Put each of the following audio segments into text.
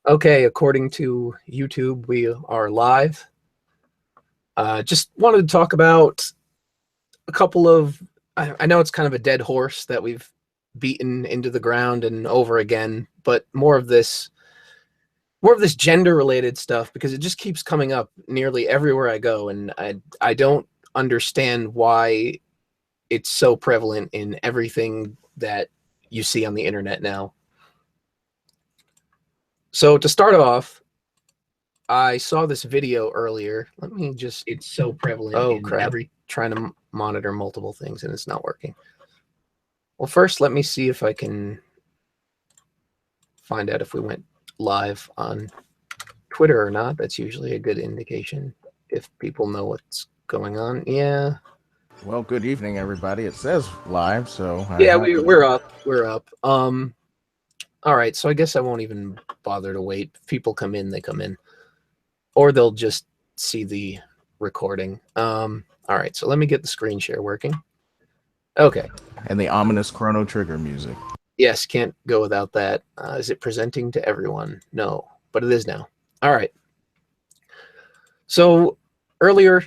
Okay, according to YouTube, we are live. Just wanted to talk about a couple of. I know it's kind of a dead horse that we've beaten into the ground and over again, but more of this gender-related stuff because it just keeps coming up nearly everywhere I go, and I don't understand why it's so prevalent in everything that you see on the internet now. So to start off, I saw this video earlier. Let me just, it's so prevalent. Oh, crap. Trying to monitor multiple things and it's not working. Well, first, let me see if I can find out if we went live on Twitter or not. That's usually a good indication if people know what's going on. Yeah. Well, good evening, everybody. It says live, so yeah, we're up. We're up. All right, so I guess I won't even bother to wait. If people come in, they come in. Or they'll just see the recording. All right, so let me get the screen share working. Okay. And the ominous Chrono Trigger music. Yes, can't go without that. Is it presenting to everyone? No, but it is now. All right. So earlier,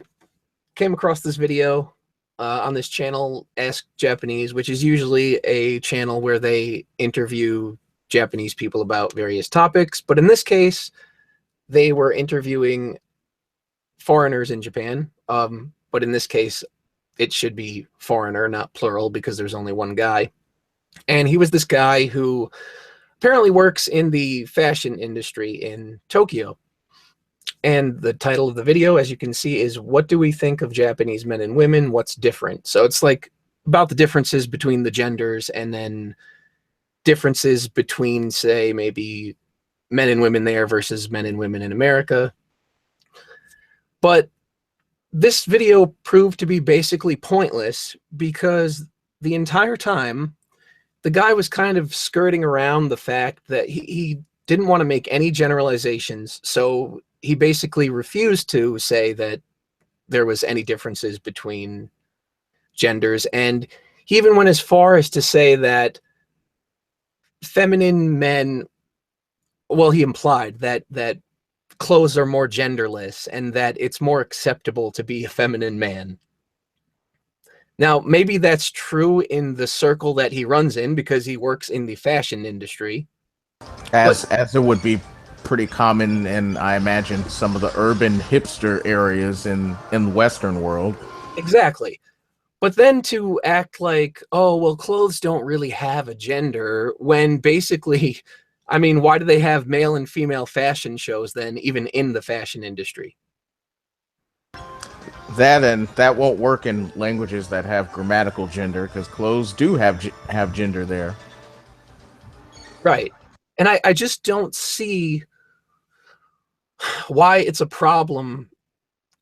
came across this video on this channel, Ask Japanese, which is usually a channel where they interview Japanese people about various topics. But in this case, they were interviewing foreigners in Japan. But in this case, it should be foreigner, not plural, because there's only one guy. And he was this guy who apparently works in the fashion industry in Tokyo. And the title of the video, as you can see, is "What do we think of Japanese men and women? What's different?" So it's like about the differences between the genders and then differences between, say, maybe men and women there versus men and women in America. But this video proved to be basically pointless because the entire time the guy was kind of skirting around the fact that he didn't want to make any generalizations. So he basically refused to say that there was any differences between genders. And he even went as far as to say that feminine men, well, he implied that clothes are more genderless and that it's more acceptable to be a feminine man. Now, maybe that's true in the circle that he runs in because he works in the fashion industry. As it would be pretty common in, I imagine, some of the urban hipster areas in the Western world. Exactly. But then to act like, oh, well, clothes don't really have a gender, when basically, I mean, why do they have male and female fashion shows then, even in the fashion industry? That won't work in languages that have grammatical gender, because clothes do have gender there. Right. And I just don't see why it's a problem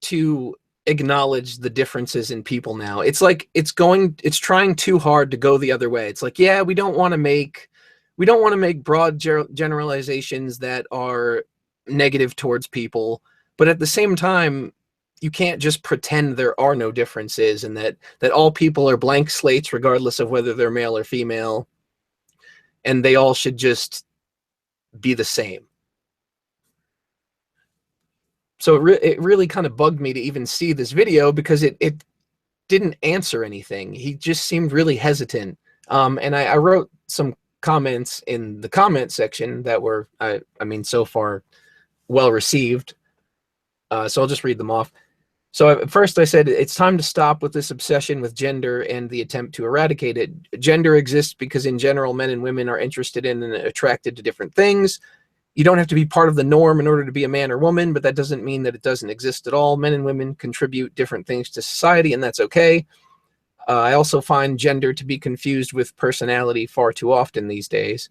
to acknowledge the differences in people now. It's like it's trying too hard to go the other way. It's like, yeah, we don't want to make broad generalizations that are negative towards people, but at the same time, you can't just pretend there are no differences and that all people are blank slates regardless of whether they're male or female, and they all should just be the same. So it really kind of bugged me to even see this video because it didn't answer anything. He just seemed really hesitant. And I wrote some comments in the comment section that were, I mean, so far well received. So I'll just read them off. So at first I said, it's time to stop with this obsession with gender and the attempt to eradicate it. Gender exists because in general, men and women are interested in and attracted to different things. You don't have to be part of the norm in order to be a man or woman, but that doesn't mean that it doesn't exist at all. Men and women contribute different things to society, and that's okay. I also find gender to be confused with personality far too often these days.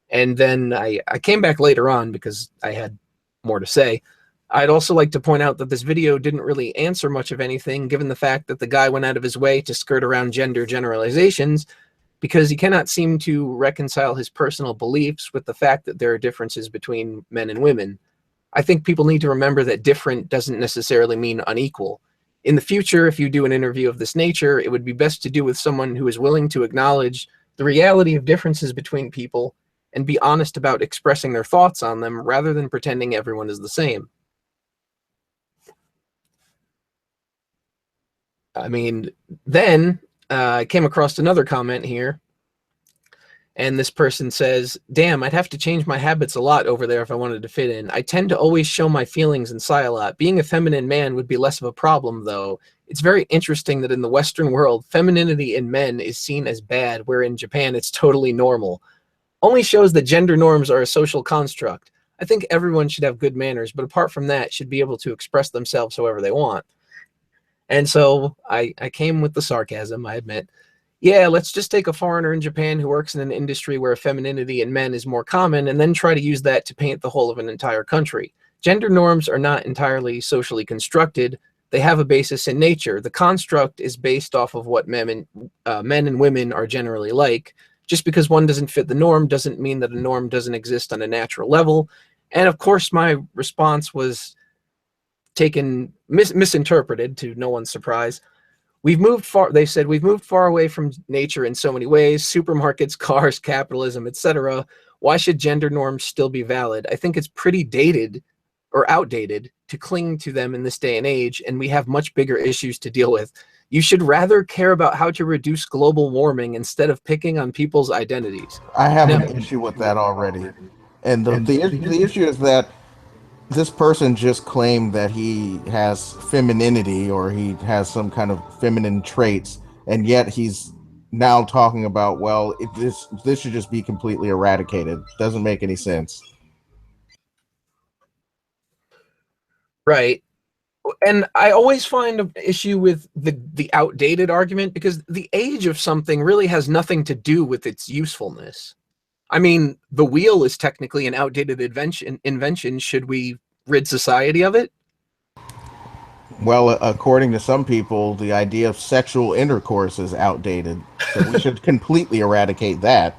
And then I came back later on because I had more to say. I'd also like to point out that this video didn't really answer much of anything, given the fact that the guy went out of his way to skirt around gender generalizations, because he cannot seem to reconcile his personal beliefs with the fact that there are differences between men and women. I think people need to remember that different doesn't necessarily mean unequal. In the future, if you do an interview of this nature, it would be best to do with someone who is willing to acknowledge the reality of differences between people and be honest about expressing their thoughts on them rather than pretending everyone is the same. I mean, then I came across another comment here, and this person says, damn, I'd have to change my habits a lot over there if I wanted to fit in. I tend to always show my feelings and sigh a lot. Being a feminine man would be less of a problem, though. It's very interesting that in the Western world, femininity in men is seen as bad, where in Japan it's totally normal. Only shows that gender norms are a social construct. I think everyone should have good manners, but apart from that, should be able to express themselves however they want. And so I came with the sarcasm, I admit. Yeah, let's just take a foreigner in Japan who works in an industry where femininity in men is more common and then try to use that to paint the whole of an entire country. Gender norms are not entirely socially constructed. They have a basis in nature. The construct is based off of what men and women are generally like. Just because one doesn't fit the norm doesn't mean that a norm doesn't exist on a natural level. And of course, my response was taken, misinterpreted to no one's surprise. We've moved far, they said, we've moved far away from nature in so many ways, supermarkets, cars, capitalism, etc. Why should gender norms still be valid? I think it's pretty dated or outdated to cling to them in this day and age, and we have much bigger issues to deal with. You should rather care about how to reduce global warming instead of picking on people's identities. I have an issue with that already. And the issue is that this person just claimed that he has femininity or he has some kind of feminine traits, and yet he's now talking about, well, this should just be completely eradicated. Doesn't make any sense. Right. And I always find an issue with the outdated argument, because the age of something really has nothing to do with its usefulness. I mean, the wheel is technically an outdated invention. Should we rid society of it? Well, according to some people, the idea of sexual intercourse is outdated. So we should completely eradicate that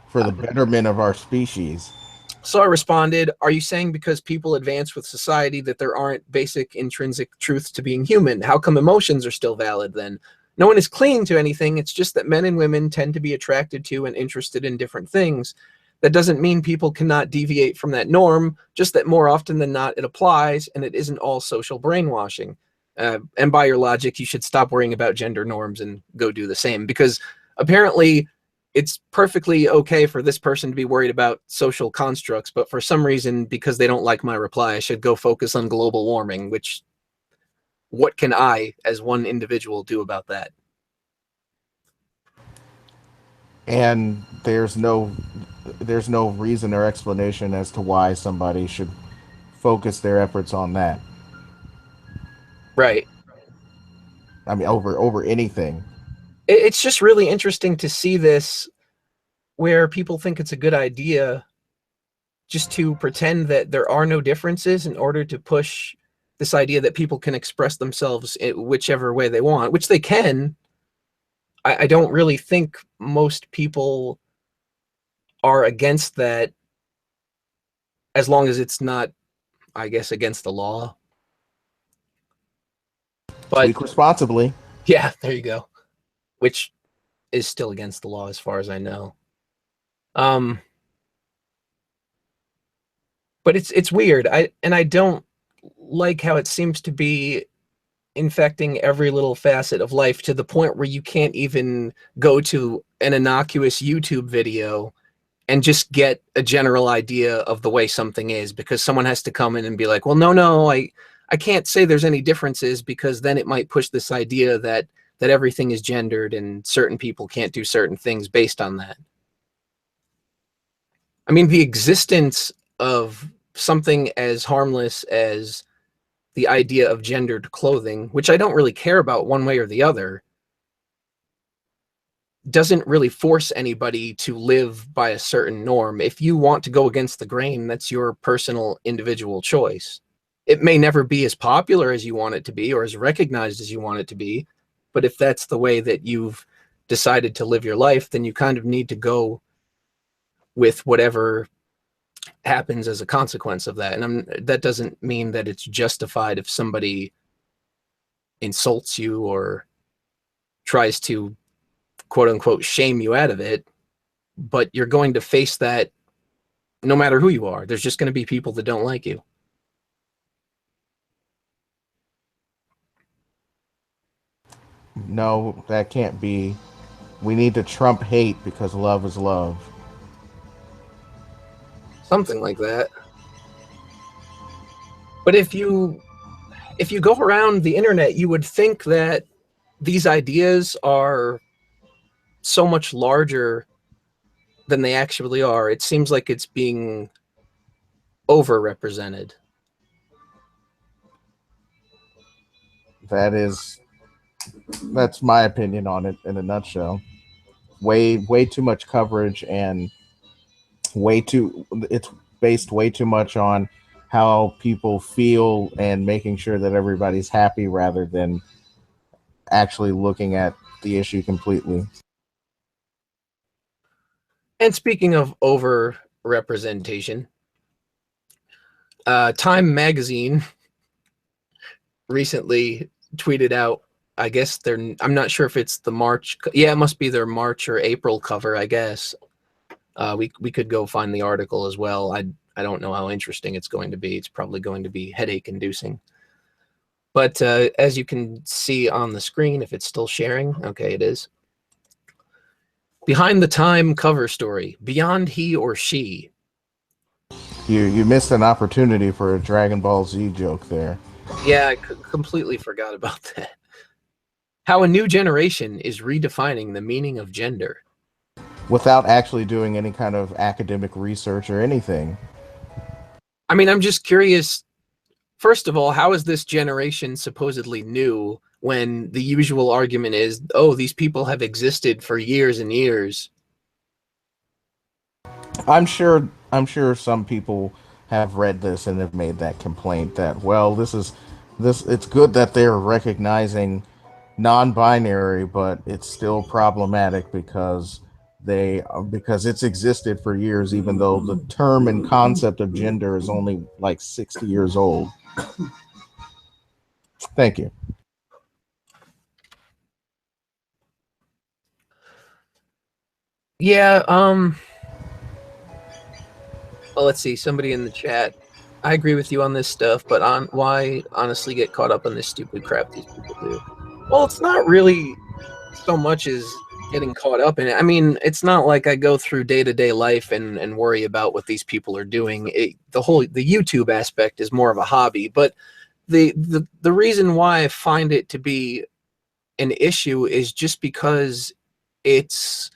for the betterment of our species. So I responded, are you saying because people advance with society that there aren't basic intrinsic truths to being human? How come emotions are still valid then? No one is clinging to anything. It's just that men and women tend to be attracted to and interested in different things. That doesn't mean people cannot deviate from that norm, just that more often than not it applies, and it isn't all social brainwashing. And by your logic, you should stop worrying about gender norms and go do the same, because apparently it's perfectly okay for this person to be worried about social constructs, but for some reason, because they don't like my reply, I should go focus on global warming, which, what can I, as one individual, do about that? And there's no reason or explanation as to why somebody should focus their efforts on that. Right. I mean, over anything. It's just really interesting to see this, where people think it's a good idea just to pretend that there are no differences in order to push this idea that people can express themselves in whichever way they want, which they can. I don't really think most people are against that, as long as it's not, I guess, against the law. But speak responsibly. Yeah, there you go. Which is still against the law as far as I know. But it's weird. I don't like how it seems to be infecting every little facet of life, to the point where you can't even go to an innocuous YouTube video and just get a general idea of the way something is, because someone has to come in and be like, well, no, I can't say there's any differences, because then it might push this idea that everything is gendered and certain people can't do certain things based on that. I mean, the existence of something as harmless as the idea of gendered clothing, which I don't really care about one way or the other, doesn't really force anybody to live by a certain norm. If you want to go against the grain, that's your personal individual choice. It may never be as popular as you want it to be or as recognized as you want it to be, but if that's the way that you've decided to live your life, then you kind of need to go with whatever happens as a consequence of that. And that doesn't mean that it's justified if somebody insults you or tries to quote unquote shame you out of it, but you're going to face that no matter who you are. There's just going to be people that don't like you. No, that can't be. We need to trump hate because love is love. Something like that. But if you go around the internet, you would think that these ideas are so much larger than they actually are. It seems like it's being overrepresented. That's my opinion on it in a nutshell. Way too much coverage, and it's based way too much on how people feel and making sure that everybody's happy rather than actually looking at the issue completely. And speaking of over representation, Time Magazine recently tweeted out, I guess I'm not sure if it's the March. Yeah, it must be their March or April cover, I guess. We could go find the article as well. I don't know how interesting it's going to be. It's probably going to be headache inducing. But as you can see on the screen, if it's still sharing, okay, it is. Behind the Time cover story, Beyond He or She. You missed an opportunity for a Dragon Ball Z joke there. Yeah, I completely forgot about that. How a new generation is redefining the meaning of gender. Without actually doing any kind of academic research or anything. I mean, I'm just curious. First of all, how is this generation supposedly new when the usual argument is, oh, these people have existed for years and years? I'm sure some people have read this and have made that complaint that, well, it's good that they're recognizing non-binary, but it's still problematic because it's existed for years, even though the term and concept of gender is only like 60 years old. Thank you. Yeah, well, let's see, somebody in the chat, I agree with you on this stuff, but why honestly get caught up on this stupid crap these people do? Well, it's not really so much as getting caught up in it. I mean, it's not like I go through day-to-day life and worry about what these people are doing. The YouTube aspect is more of a hobby, but the reason why I find it to be an issue is just because it's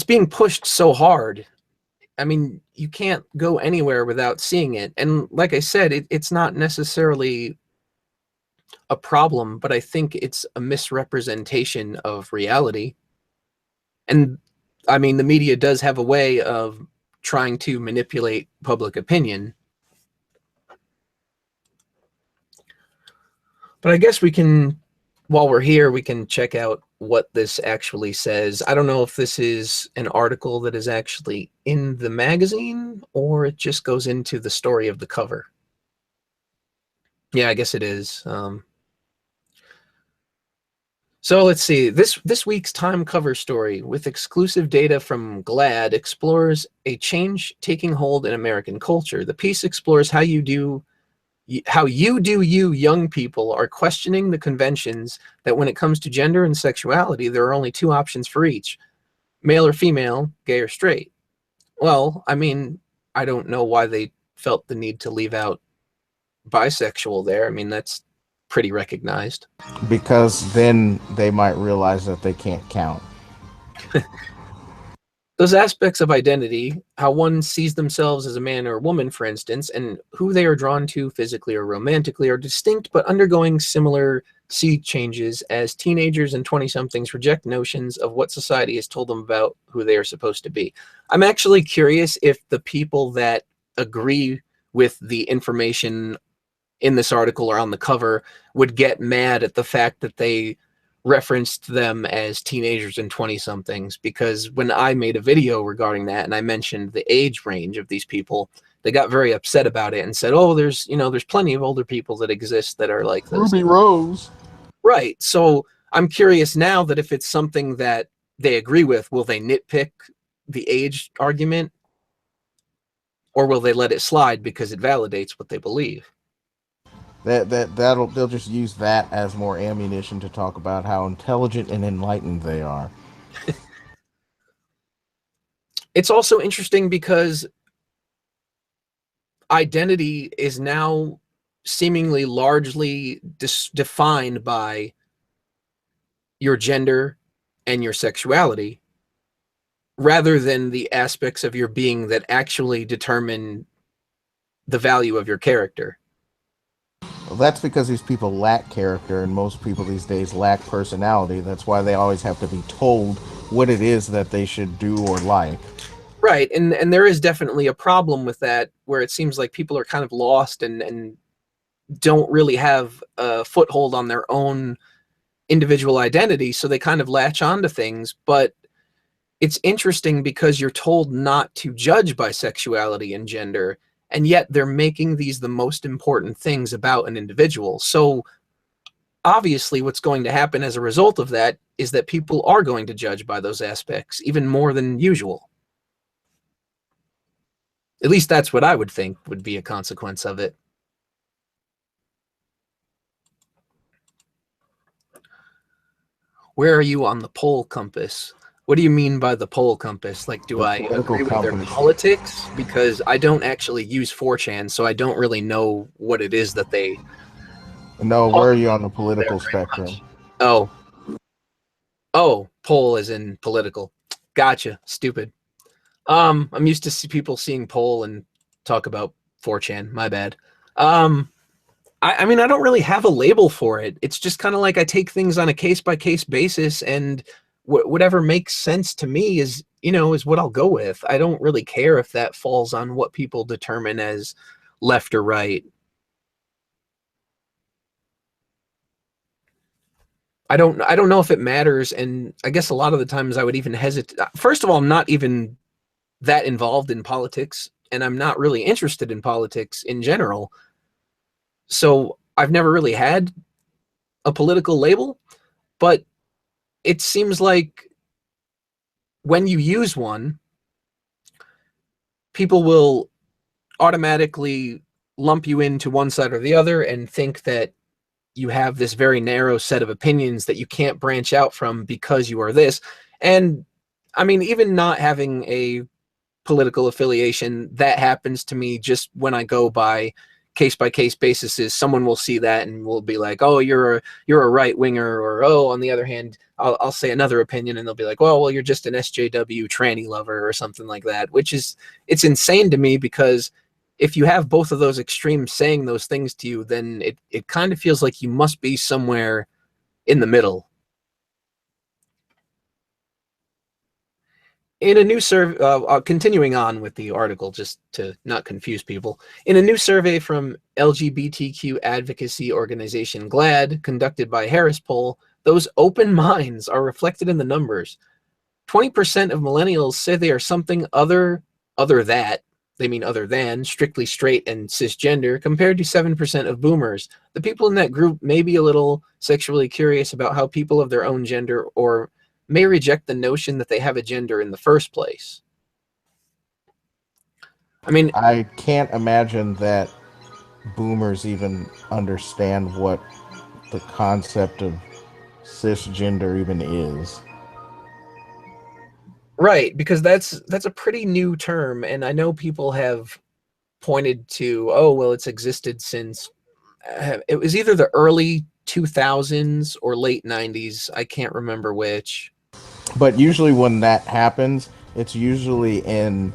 being pushed so hard. I mean, you can't go anywhere without seeing it. And like I said, it's not necessarily a problem, but I think it's a misrepresentation of reality. And I mean, the media does have a way of trying to manipulate public opinion. But I guess we can, while we're here, we can check out what this actually says. I don't know if this is an article that is actually in the magazine or it just goes into the story of the cover. Yeah, I guess it is. So let's see. This week's Time cover story, with exclusive data from GLAAD, explores a change taking hold in American culture. The piece explores how you young people are questioning the conventions that when it comes to gender and sexuality, there are only two options for each: male or female, gay or straight. Well, I mean, I don't know why they felt the need to leave out bisexual there. I mean, that's pretty recognized. Because then they might realize that they can't count. Those aspects of identity, how one sees themselves as a man or a woman, for instance, and who they are drawn to physically or romantically, are distinct but undergoing similar sea changes as teenagers and 20-somethings reject notions of what society has told them about who they are supposed to be. I'm actually curious if the people that agree with the information in this article or on the cover would get mad at the fact that they referenced them as teenagers and 20-somethings, because when I made a video regarding that and I mentioned the age range of these people, they got very upset about it and said, oh, there's plenty of older people that exist that are like this. Ruby Rose. Right. So I'm curious now that if it's something that they agree with, will they nitpick the age argument? Or will they let it slide because it validates what they believe? They'll just use that as more ammunition to talk about how intelligent and enlightened they are. It's also interesting because identity is now seemingly largely defined by your gender and your sexuality, rather than the aspects of your being that actually determine the value of your character. Well, that's because these people lack character, and most people these days lack personality. That's why they always have to be told what it is that they should do or like. Right, and there is definitely a problem with that, where it seems like people are kind of lost and don't really have a foothold on their own individual identity, so they kind of latch onto things. But it's interesting because you're told not to judge by sexuality and gender, and yet they're making these the most important things about an individual. So obviously what's going to happen as a result of that is that people are going to judge by those aspects even more than usual. At least that's what I would think would be a consequence of it. Where are you on the pole compass? What do you mean by the pole compass? Like, do I agree with their politics? Because I don't actually use 4chan, so I don't really know what it is that they... No, where are you on the political spectrum? Oh, pole as in political. Gotcha. Stupid. I'm used to see people seeing pole and talk about 4chan. My bad. I mean, I don't really have a label for it. It's just kind of like I take things on a case-by-case basis, and whatever makes sense to me is, is what I'll go with. I don't really care if that falls on what people determine as left or right. I don't know if it matters, and I guess a lot of the times I would even hesitate. First of all, I'm not even that involved in politics, and I'm not really interested in politics in general. So I've never really had a political label, but it seems like when you use one, people will automatically lump you into one side or the other and think that you have this very narrow set of opinions that you can't branch out from because you are this. And I mean, even not having a political affiliation, that happens to me just when I go by case-by-case basis. Is someone will see that and will be like, oh, you're a right winger, or oh, on the other hand, I'll say another opinion and they'll be like, well, you're just an SJW tranny lover or something like that, which is, it's insane to me, because if you have both of those extremes saying those things to you, then it kind of feels like you must be somewhere in the middle. In a new survey, continuing on with the article, just to not confuse people, in a new survey from LGBTQ advocacy organization GLAAD, conducted by Harris Poll, those open minds are reflected in the numbers. 20% of millennials say they are something other that, they mean other than, strictly straight and cisgender, compared to 7% of boomers. The people in that group may be a little sexually curious about how people of their own gender, or may reject the notion that they have a gender in the first place. I mean, I can't imagine that boomers even understand what the concept of cisgender even is. right, because that's a pretty new term, and I know people have pointed to, oh, well, it's existed since it was either the early 2000s or late 90s. I can't remember which. But usually when that happens, it's usually in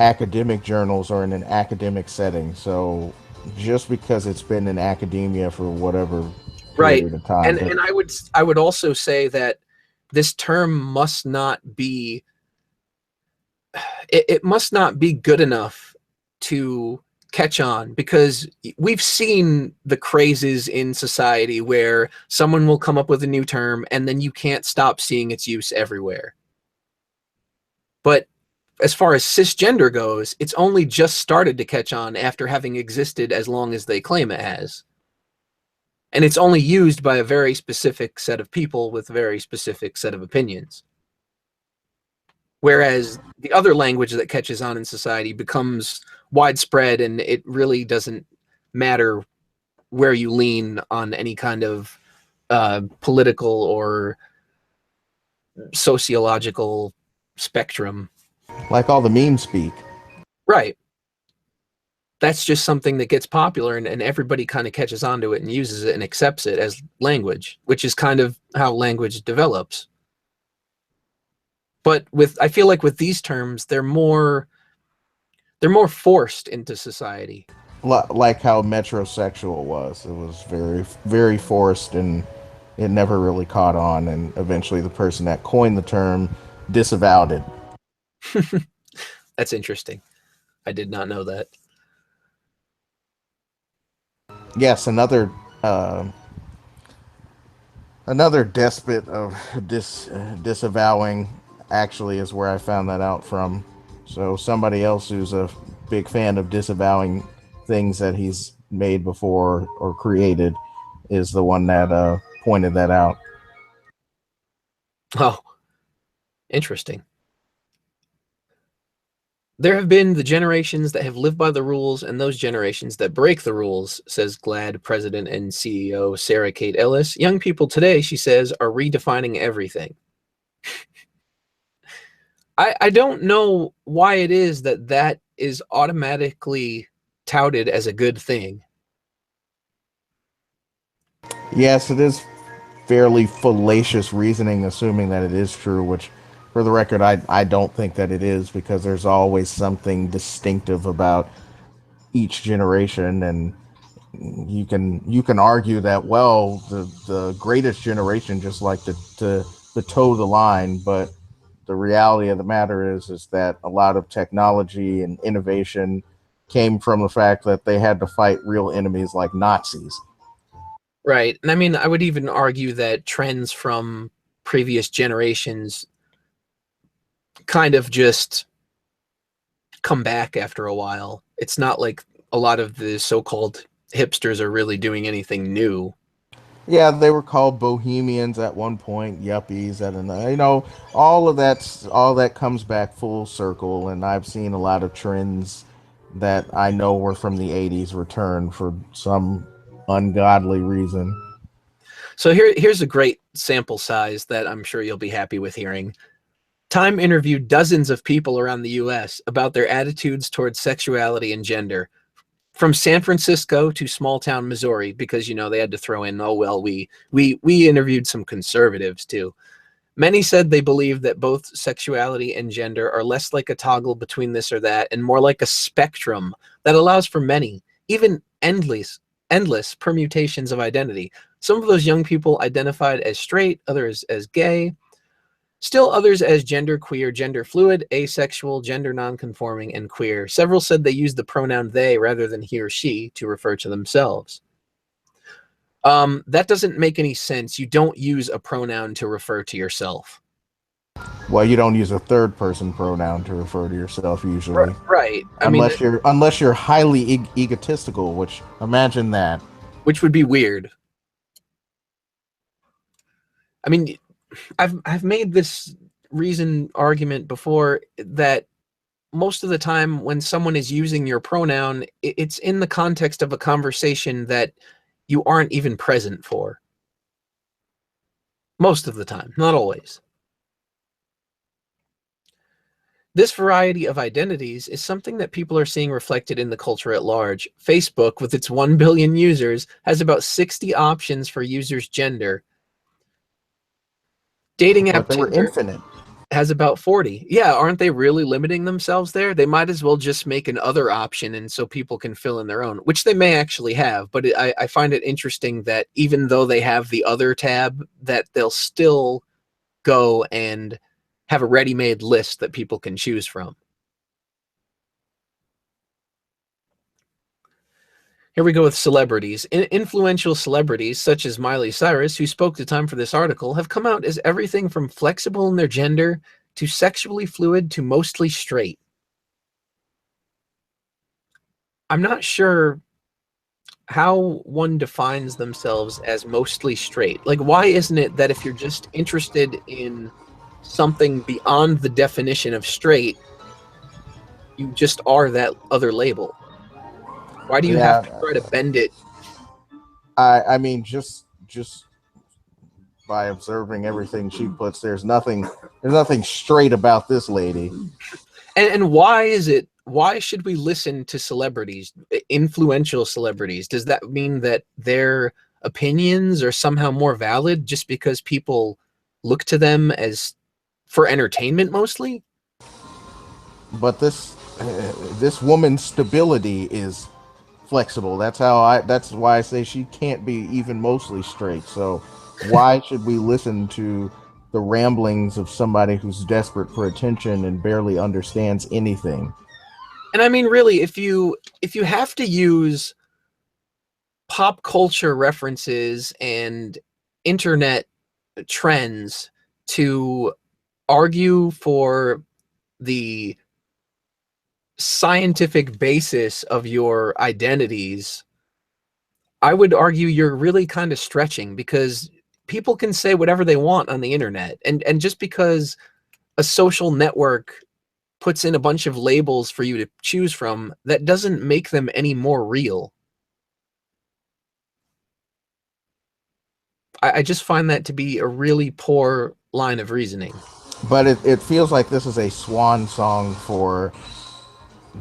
academic journals or in an academic setting. So just because it's been in academia for whatever period of time. And I would also say that this term must not be, it must not be good enough to catch on, because we've seen the crazes in society where someone will come up with a new term and then you can't stop seeing its use everywhere. But as far as cisgender goes, it's only just started to catch on after having existed as long as they claim it has. And it's only used by a very specific set of people with a very specific set of opinions. Whereas the other language that catches on in society becomes widespread, and it really doesn't matter where you lean on any kind of political or sociological spectrum. Like all the memes speak. Right. That's just something that gets popular, and everybody kind of catches on to it and uses it and accepts it as language, which is kind of how language develops. But I feel like with these terms, they're more forced into society. Like how metrosexual was. It was very, very forced, and it never really caught on. And eventually, the person that coined the term disavowed it. That's interesting. I did not know that. Yes, another despot of disavowing actually is where I found that out from. So somebody else who's a big fan of disavowing things that he's made before or created is the one that pointed that out. Oh, interesting. There have been the generations that have lived by the rules and those generations that break the rules, says GLAAD president and CEO Sarah Kate Ellis. Young people today, she says, are redefining everything. I don't know why it is that is automatically touted as a good thing. Yes, it is fairly fallacious reasoning, assuming that it is true, which, for the record, I don't think that it is, because there's always something distinctive about each generation, and you can argue that, well, the greatest generation just like to toe the line, but the reality of the matter is that a lot of technology and innovation came from the fact that they had to fight real enemies like Nazis. Right. And I mean, I would even argue that trends from previous generations kind of just come back after a while. It's not like a lot of the so-called hipsters are really doing anything new. Yeah, they were called bohemians at one point, yuppies at another. All that comes back full circle, and I've seen a lot of trends that I know were from the '80s return for some ungodly reason. So here's a great sample size that I'm sure you'll be happy with hearing. Time interviewed dozens of people around the U.S. about their attitudes towards sexuality and gender, from San Francisco to small town Missouri, because they had to throw in, oh well, we interviewed some conservatives too. Many said they believe that both sexuality and gender are less like a toggle between this or that and more like a spectrum that allows for many, even endless permutations of identity. Some of those young people identified as straight, others as gay, still others as genderqueer, gender fluid, asexual, gender nonconforming, and queer. Several said they used the pronoun they rather than he or she to refer to themselves. That doesn't make any sense. You don't use a pronoun to refer to yourself. Well, you don't use a third person pronoun to refer to yourself usually. Right. Unless you're highly egotistical, which imagine that. Which would be weird. I mean, I've made this argument before that most of the time when someone is using your pronoun, it's in the context of a conversation that you aren't even present for. Most of the time, not always. This variety of identities is something that people are seeing reflected in the culture at large. Facebook, with its 1 billion users, has about 60 options for users' gender. Dating app They were Tinder infinite. has about 40. Yeah, aren't they really limiting themselves there? They might as well just make an other option, and so people can fill in their own, which they may actually have. But I find it interesting that even though they have the other tab, that they'll still go and have a ready-made list that people can choose from. Here we go with celebrities. Influential celebrities, such as Miley Cyrus, who spoke to Time for this article, have come out as everything from flexible in their gender to sexually fluid to mostly straight. I'm not sure how one defines themselves as mostly straight. Like, why isn't it that if you're just interested in something beyond the definition of straight, you just are that other label. Why do you have to Yeah, try to bend it? I mean, just by observing everything she puts, there's nothing straight about this lady. And why is it? Why should we listen to celebrities, influential celebrities? Does that mean that their opinions are somehow more valid just because people look to them as for entertainment mostly? But this woman's stability is flexible. That's why I say she can't be even mostly straight. So why should we listen to the ramblings of somebody who's desperate for attention and barely understands anything? And I mean, really, if you have to use pop culture references and internet trends to argue for the scientific basis of your identities, I would argue you're really kind of stretching, because people can say whatever they want on the internet. And just because a social network puts in a bunch of labels for you to choose from, that doesn't make them any more real. I just find that to be a really poor line of reasoning. But it feels like this is a swan song for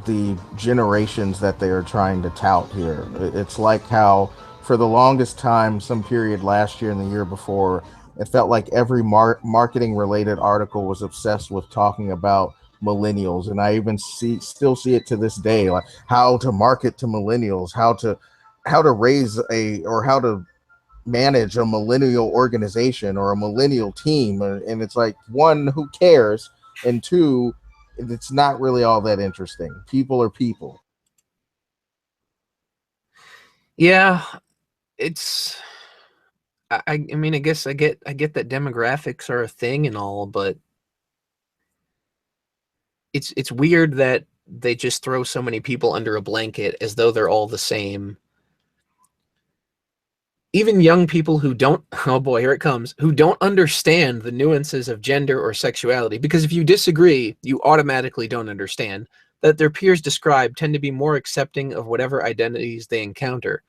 the generations that they are trying to tout here. It's like how, for the longest time, some period last year and the year before, it felt like every marketing related article was obsessed with talking about millennials, and I even still see it to this day, like how to market to millennials, how to raise a or how to manage a millennial organization or a millennial team. And it's like, one, who cares, and two, it's not really all that interesting. People are people. Yeah, it's I mean, I guess I get that demographics are a thing and all, but it's weird that they just throw so many people under a blanket as though they're all the same. Even young people who don't, oh boy, here it comes, who don't understand the nuances of gender or sexuality, because if you disagree, you automatically don't understand that their peers describe, tend to be more accepting of whatever identities they encounter.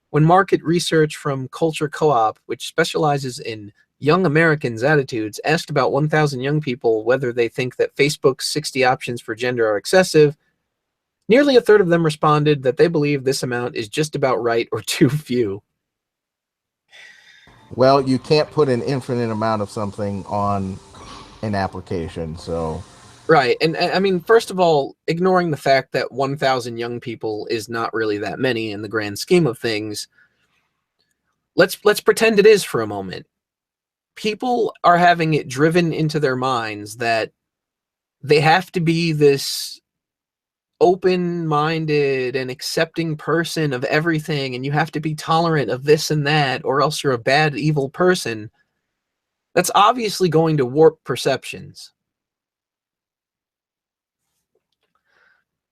When market research from Culture Co-op, which specializes in young Americans' attitudes, asked about 1,000 young people whether they think that Facebook's 60 options for gender are excessive, nearly a third of them responded that they believe this amount is just about right or too few. Well, you can't put an infinite amount of something on an application, so Right. And I mean, first of all, ignoring the fact that 1,000 young people is not really that many in the grand scheme of things, let's pretend it is for a moment. People are having it driven into their minds that they have to be this open-minded and accepting person of everything, and you have to be tolerant of this and that, or else you're a bad, evil person. That's obviously going to warp perceptions.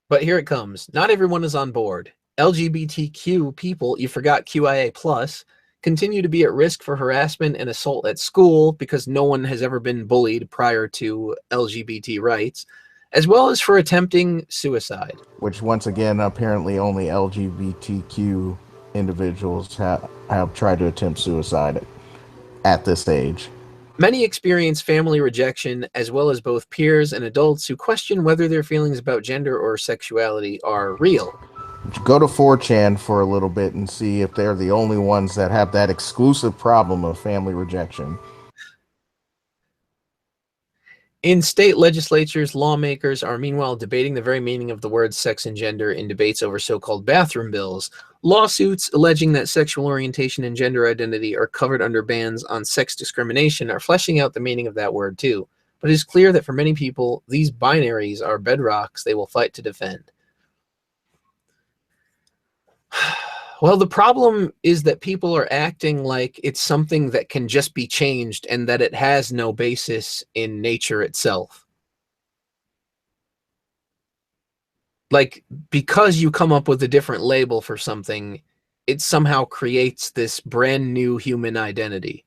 But here it comes. Not everyone is on board. LGBTQ people, you forgot QIA plus, continue to be at risk for harassment and assault at school because no one has ever been bullied prior to LGBT rights, as well as for attempting suicide. which once again, apparently only LGBTQ individuals have tried to attempt suicide at this age. Many experience family rejection, as well as both peers and adults who question whether their feelings about gender or sexuality are real. Go to 4chan for a little bit and see if they're the only ones that have that exclusive problem of family rejection. In state legislatures, lawmakers are meanwhile debating the very meaning of the words sex and gender in debates over so-called bathroom bills. Lawsuits alleging that sexual orientation and gender identity are covered under bans on sex discrimination are fleshing out the meaning of that word too. But it is clear that for many people, these binaries are bedrocks they will fight to defend. Well, the problem is that people are acting like it's something that can just be changed and that it has no basis in nature itself. Like, because you come up with a different label for something, it somehow creates this brand new human identity.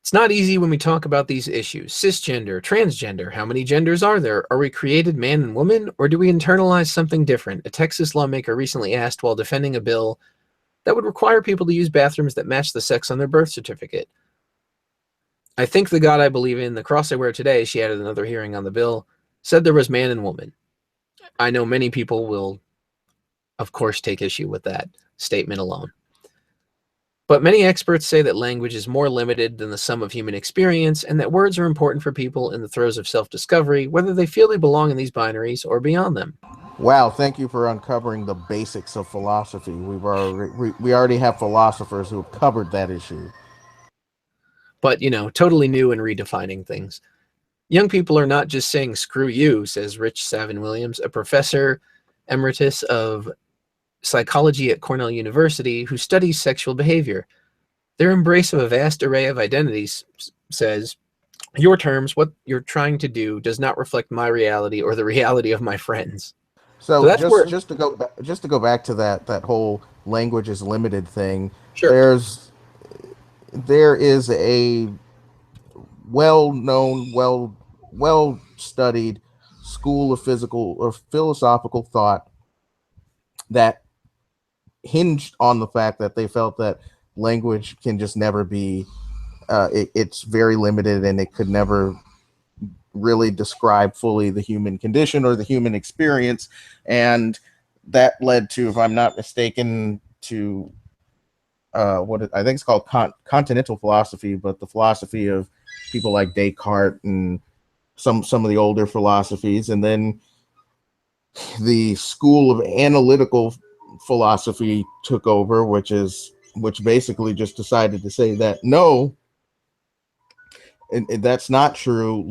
It's not easy when we talk about these issues. Cisgender, transgender, how many genders are there? Are we created man and woman, or do we internalize something different? A Texas lawmaker recently asked while defending a bill that would require people to use bathrooms that match the sex on their birth certificate. I think the God I believe in, the cross I wear today, she added another hearing on the bill, said there was man and woman. I know many people will, of course, take issue with that statement alone. But many experts say that language is more limited than the sum of human experience, and that words are important for people in the throes of self-discovery, whether they feel they belong in these binaries or beyond them. Wow, thank you for uncovering the basics of philosophy. We already have philosophers who have covered that issue. But, you know, totally new and redefining things. Young people are not just saying screw you, says Rich Savin Williams, a professor emeritus of psychology at Cornell University who studies sexual behavior. Their embrace of a vast array of identities says, your terms, what you're trying to do, does not reflect my reality or the reality of my friends. So just to go back to that whole language is limited thing. Sure. There is a well-known, well-studied school of physical or philosophical thought that hinged on the fact that they felt that language can just never be it's very limited and it could never really describe fully the human condition or the human experience. And that led to, if I'm not mistaken, to I think it's called continental philosophy, but the philosophy of people like Descartes and some of the older philosophies. And then the school of analytical philosophy took over, which basically just decided to say that no, and that's not true.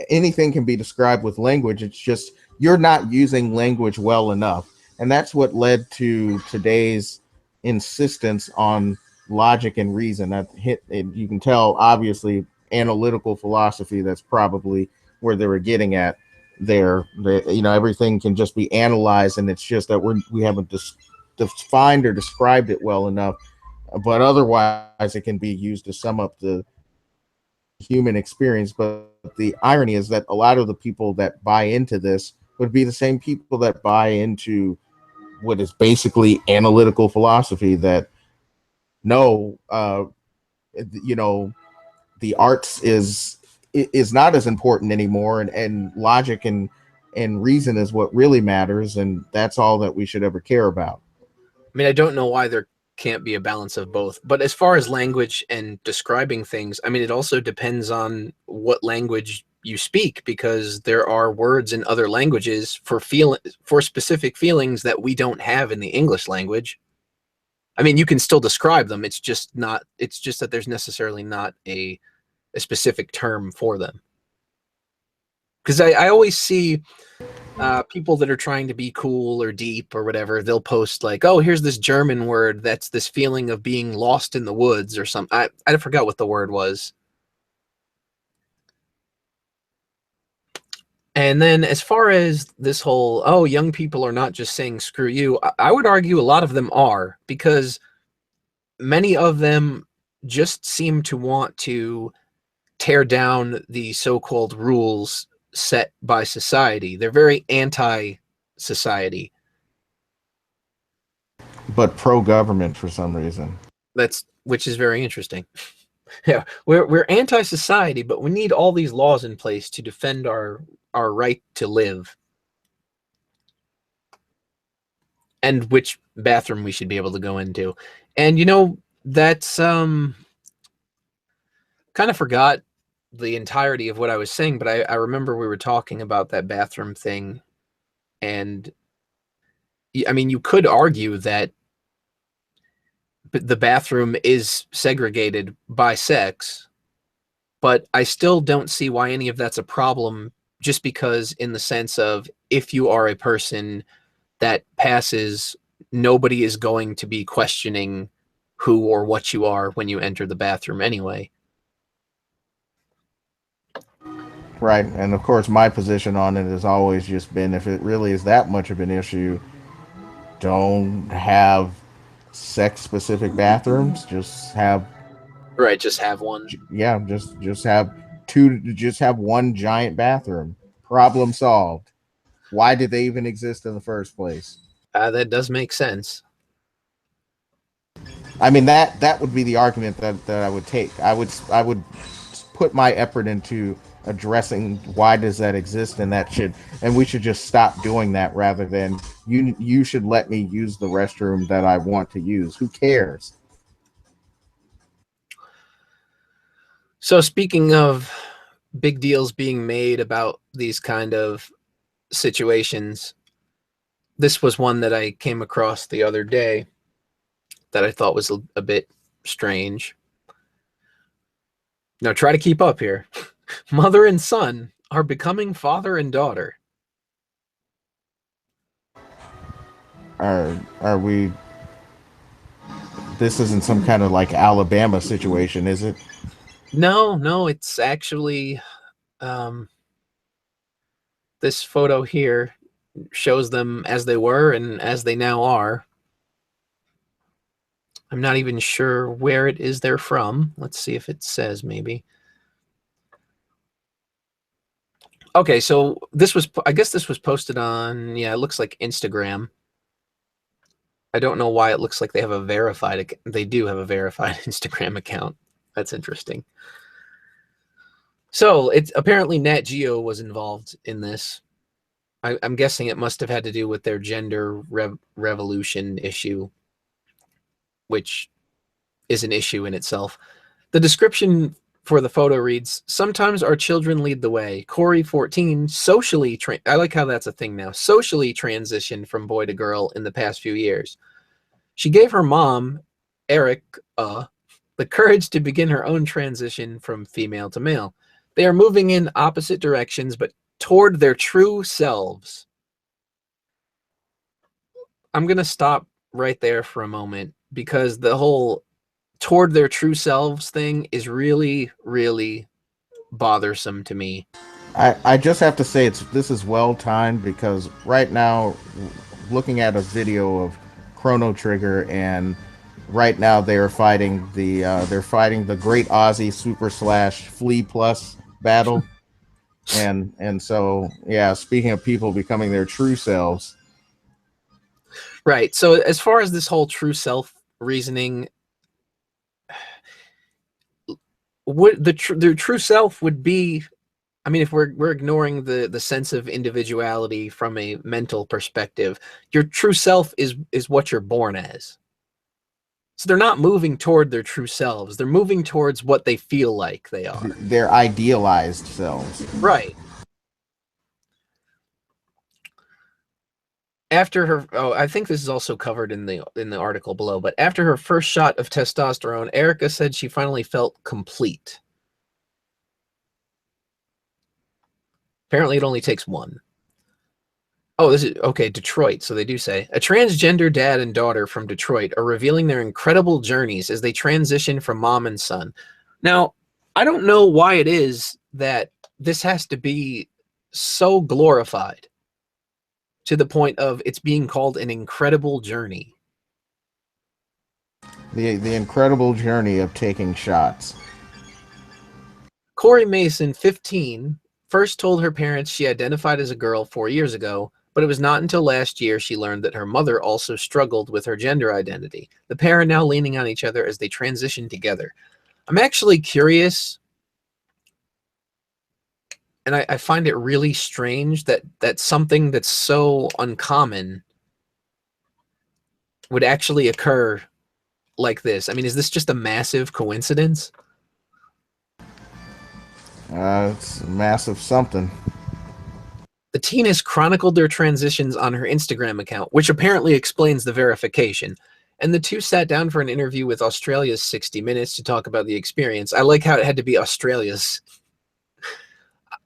Anything can be described with language. It's just you're not using language well enough. And that's what led to today's insistence on logic and reason. You can tell, obviously, analytical philosophy, that's probably where they were getting at there. Everything can just be analyzed, and it's just that we haven't defined or described it well enough. But otherwise, it can be used to sum up the human experience. But the irony is that a lot of the people that buy into this would be the same people that buy into what is basically analytical philosophy, that no, the arts is not as important anymore, and logic and reason is what really matters, and that's all that we should ever care about. I mean, I don't know why there can't be a balance of both. But as far as language and describing things, I mean, it also depends on what language you speak, because there are words in other languages for specific feelings that we don't have in the English language. I mean, you can still describe them. It's just that there's necessarily not a specific term for them. Because I always see people that are trying to be cool or deep or whatever, they'll post like, oh, here's this German word that's this feeling of being lost in the woods or something. I forgot what the word was. And then as far as this whole, oh, young people are not just saying screw you, I would argue a lot of them are, because many of them just seem to want to tear down the so-called rules set by society. They're very anti-society, but pro-government for some reason. Which is very interesting. Yeah, we're anti-society, but we need all these laws in place to defend our right to live, and which bathroom we should be able to go into. And that's kind of forgot the entirety of what I was saying, but I remember we were talking about that bathroom thing, and I mean, you could argue that the bathroom is segregated by sex, but I still don't see why any of that's a problem, just because in the sense of, if you are a person that passes, nobody is going to be questioning who or what you are when you enter the bathroom anyway. Right. And of course, my position on it has always just been, if it really is that much of an issue, don't have sex specific bathrooms, just have Right, just have one. Yeah, just have two. Just have one giant bathroom. Problem solved. Why did they even exist in the first place? That does make sense. I mean, that would be the argument that I would take. I would put my effort into addressing why does that exist, and we should just stop doing that rather than you should let me use the restroom that I want to use. Who cares? So speaking of big deals being made about these kind of situations, this was one that I came across the other day that I thought was a bit strange. Now try to keep up here. Mother and son are becoming father and daughter. Are we? This isn't some kind of like Alabama situation, is it? No, it's actually this photo here shows them as they were and as they now are. I'm not even sure where it is they're from. Let's see if it says maybe. Okay, so I guess this was posted on, yeah, it looks like Instagram. I don't know why it looks like they have a verified, they do have a verified Instagram account. That's interesting. So it's apparently Nat Geo was involved in this. I'm guessing it must have had to do with their gender revolution issue, which is an issue in itself. The description for the photo reads, sometimes our children lead the way. Corey, 14, socially, I like how that's a thing now, socially transitioned from boy to girl in the past few years. She gave her mom, Eric, the courage to begin her own transition from female to male. They are moving in opposite directions, but toward their true selves. I'm going to stop right there for a moment because the whole toward their true selves thing is really, really bothersome to me. I just have to say this is well timed because right now, looking at a video of Chrono Trigger, and right now they're fighting the Great Aussie Super Slash Flea Plus battle, and so yeah. Speaking of people becoming their true selves, right? So as far as this whole true self reasoning, would the true self would be, I mean, if we're ignoring the sense of individuality from a mental perspective, your true self is what you're born as. So they're not moving toward their true selves. They're moving towards what they feel like they are. Their idealized selves. Right. After her, I think this is also covered in the article below, but after her first shot of testosterone, Erica said she finally felt complete. Apparently it only takes one. Oh, this is okay, Detroit. So they do say a transgender dad and daughter from Detroit are revealing their incredible journeys as they transition from mom and son. Now, I don't know why it is that this has to be so glorified to the point of it's being called an incredible journey. The incredible journey of taking shots. Corey Mason, 15, first told her parents she identified as a girl 4 years ago, but it was not until last year she learned that her mother also struggled with her gender identity. The pair are now leaning on each other as they transition together. I'm actually curious, and I find it really strange that something that's so uncommon would actually occur like this. I mean, is this just a massive coincidence? It's a massive something. The teen has chronicled their transitions on her Instagram account, which apparently explains the verification. And the two sat down for an interview with Australia's 60 Minutes to talk about the experience. I like how it had to be Australia's.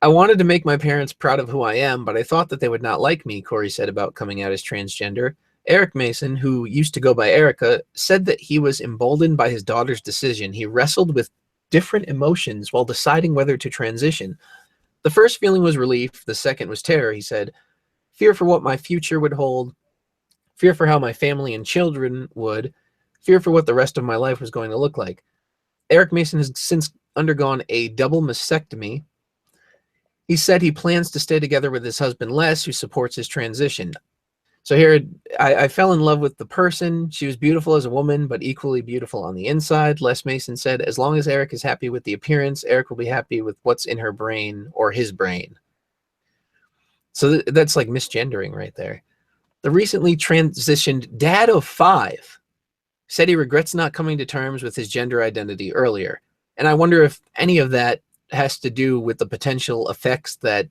I wanted to make my parents proud of who I am, but I thought that they would not like me, Corey said about coming out as transgender. Eric Mason, who used to go by Erica, said that he was emboldened by his daughter's decision. He wrestled with different emotions while deciding whether to transition. The first feeling was relief. The second was terror, he said. Fear for what my future would hold. Fear for how my family and children would. Fear for what the rest of my life was going to look like. Eric Mason has since undergone a double mastectomy. He said he plans to stay together with his husband Les, who supports his transition. So here, I fell in love with the person. She was beautiful as a woman, but equally beautiful on the inside. Les Mason said, as long as Eric is happy with the appearance, Eric will be happy with what's in her brain or his brain. So that's like misgendering right there. The recently transitioned dad of 5 said he regrets not coming to terms with his gender identity earlier. And I wonder if any of that has to do with the potential effects that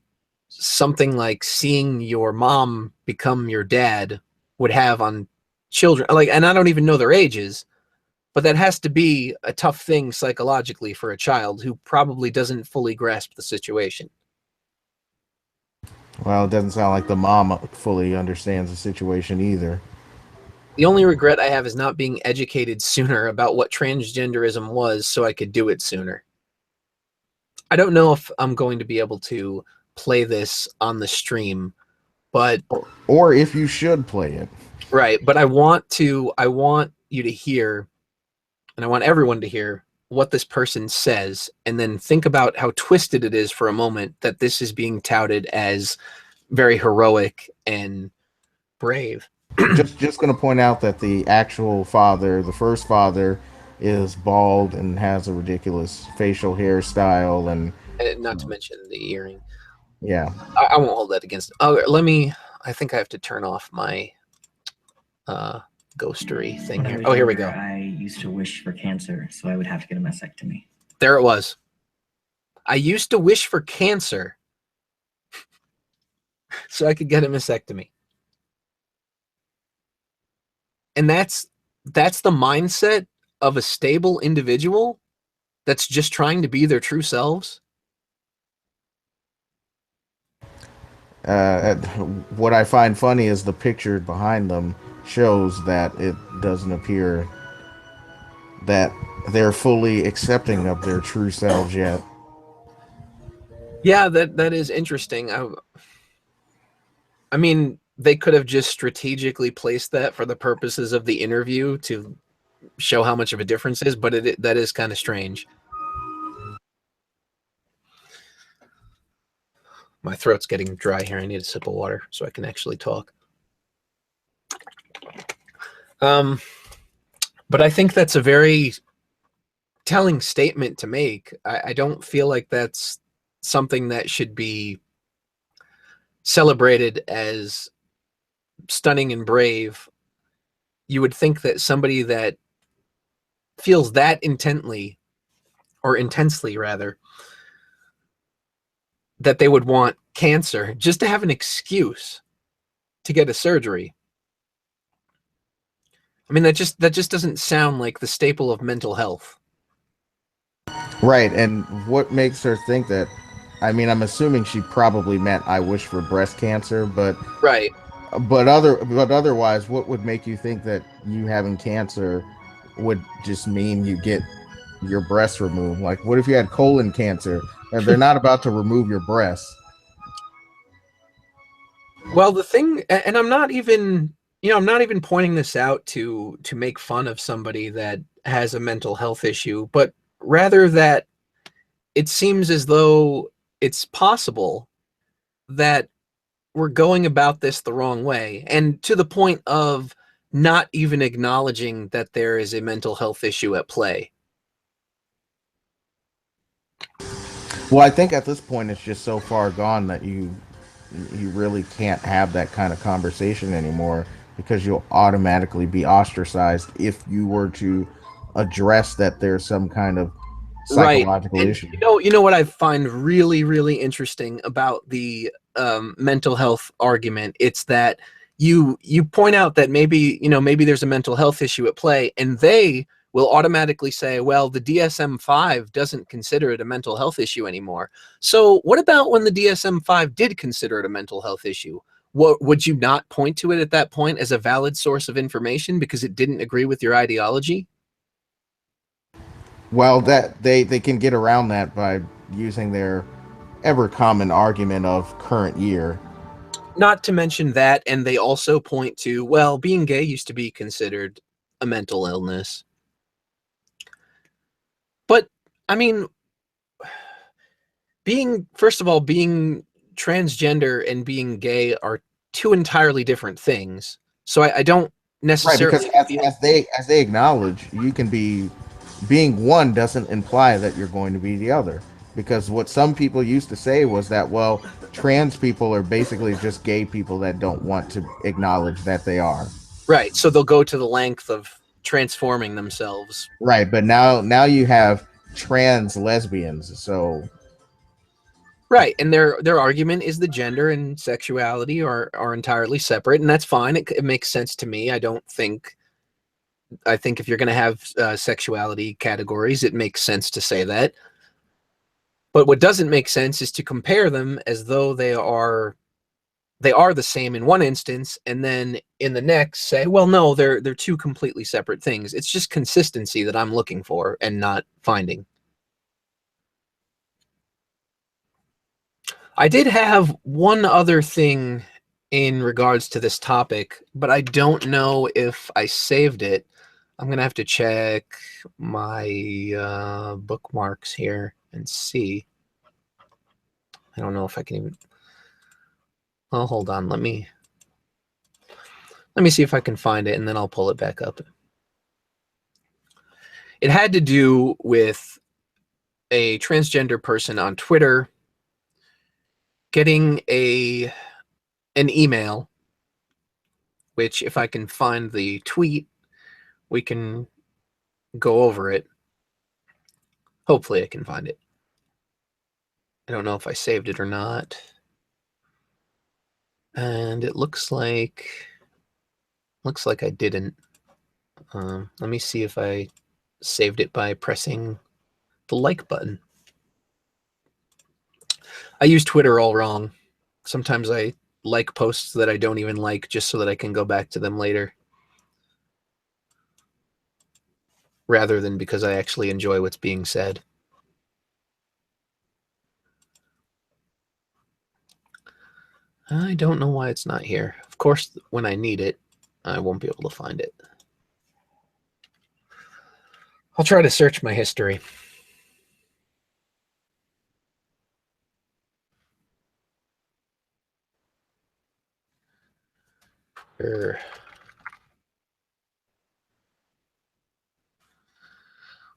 something like seeing your mom become your dad would have on children. Like, and I don't even know their ages, but that has to be a tough thing psychologically for a child who probably doesn't fully grasp the situation. Well, it doesn't sound like the mom fully understands the situation either. The only regret I have is not being educated sooner about what transgenderism was so I could do it sooner. I don't know if I'm going to be able to play this on the stream, but or if you should play it. Right, but I want you to hear, and I want everyone to hear what this person says, and then think about how twisted it is for a moment that this is being touted as very heroic and brave. just going to point out that the actual father, the first father, is bald and has a ridiculous facial hairstyle, and not to mention the earring. Yeah, I won't hold that against. Oh, I think I have to turn off my ghostery thing here. Oh, here we go. I used to wish for cancer, so I would have to get a mastectomy. There it was. I used to wish for cancer so I could get a mastectomy. And that's the mindset of a stable individual that's just trying to be their true selves. What I find funny is the picture behind them shows that it doesn't appear that they're fully accepting of their true selves yet. Yeah, that is interesting. I mean, they could have just strategically placed that for the purposes of the interview to show how much of a difference is, but that is kind of strange. My throat's getting dry here. I need a sip of water so I can actually talk. But I think that's a very telling statement to make. I don't feel like that's something that should be celebrated as stunning and brave. You would think that somebody that feels that intensely rather, that they would want cancer just to have an excuse to get a surgery. I mean, that just doesn't sound like the staple of mental health. Right, and what makes her think that? I mean, I'm assuming she probably meant I wish for breast cancer, but right. But otherwise, what would make you think that you having cancer would just mean you get your breast removed? Like, what if you had colon cancer and they're not about to remove your breasts? Well, the thing, and I'm not even pointing this out to make fun of somebody that has a mental health issue, but rather that it seems as though it's possible that we're going about this the wrong way, and to the point of not even acknowledging that there is a mental health issue at play. Well, I think at this point it's just so far gone that you really can't have that kind of conversation anymore, because you'll automatically be ostracized if you were to address that there's some kind of psychological issue. You know what I find really, really interesting about the mental health argument? It's that you point out that maybe there's a mental health issue at play, and they will automatically say, well, the DSM-5 doesn't consider it a mental health issue anymore. So what about when the DSM-5 did consider it a mental health issue? What would you not point to it at that point as a valid source of information because it didn't agree with your ideology? Well, that they can get around that by using their ever common argument of current year. Not to mention that, and they also point to, well, being gay used to be considered a mental illness. But I mean, first of all, being transgender and being gay are two entirely different things. So I don't Right, necessarily because feel as they acknowledge, you can be being one doesn't imply that you're going to be the other. Because what some people used to say was that, well, trans people are basically just gay people that don't want to acknowledge that they are. right. So they'll go to the length of transforming themselves. Right, but now you have trans lesbians. So Right, and their argument is the gender and sexuality are entirely separate, and that's fine. It makes sense to me. I think if you're going to have sexuality categories, it makes sense to say that. But what doesn't make sense is to compare them as though they are the same in one instance, and then in the next say, well, no, they're two completely separate things. It's just consistency that I'm looking for and not finding. I did have one other thing in regards to this topic, but I don't know if I saved it. I'm gonna have to check my bookmarks here and see. I don't know if I can even. Oh, hold on. Let me see if I can find it, and then I'll pull it back up. It had to do with a transgender person on Twitter getting an email, which if I can find the tweet, we can go over it. Hopefully I can find it. I don't know if I saved it or not. And it looks like I didn't. Let me see if I saved it by pressing the like button. I use Twitter all wrong. Sometimes I like posts that I don't even like just so that I can go back to them later, rather than because I actually enjoy what's being said. I don't know why it's not here. Of course, when I need it, I won't be able to find it. I'll try to search my history.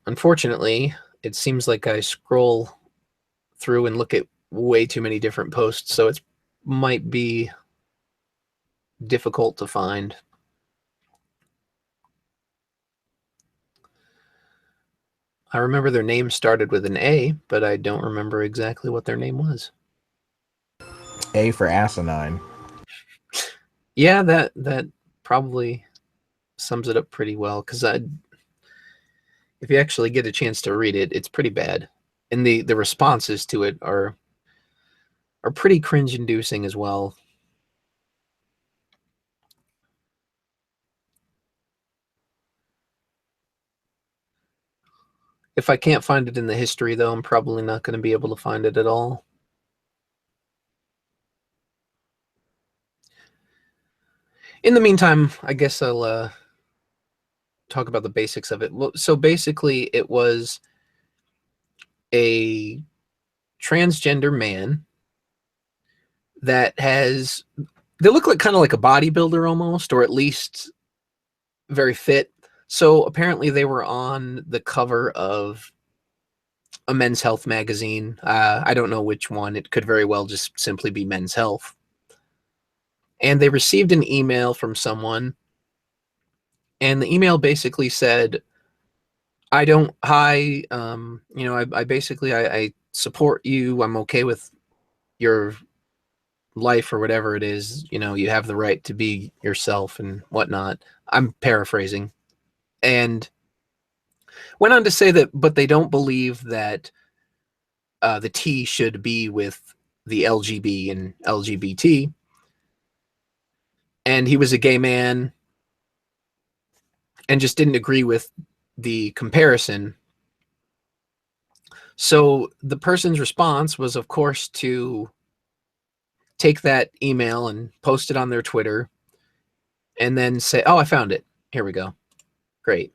Unfortunately, it seems like I scroll through and look at way too many different posts, so it might be difficult to find. I remember their name started with an A, but I don't remember exactly what their name was. A for asinine. Yeah, that probably sums it up pretty well, because if you actually get a chance to read it, it's pretty bad. And the responses to it are pretty cringe-inducing as well. If I can't find it in the history, though, I'm probably not going to be able to find it at all. In the meantime, I guess I'll talk about the basics of it. So basically, it was a transgender man that they look like kind of like a bodybuilder almost, or at least very fit. So apparently they were on the cover of a Men's Health magazine. I don't know which one. It could very well just simply be Men's Health. And they received an email from someone, and the email basically said, I support you. I'm okay with your life or whatever it is. You have the right to be yourself and whatnot. I'm paraphrasing. And went on to say that, but they don't believe that the T should be with the LGB and LGBT. And he was a gay man and just didn't agree with the comparison. So the person's response was, of course, to take that email and post it on their Twitter and then say, oh, I found it. Here we go. Great.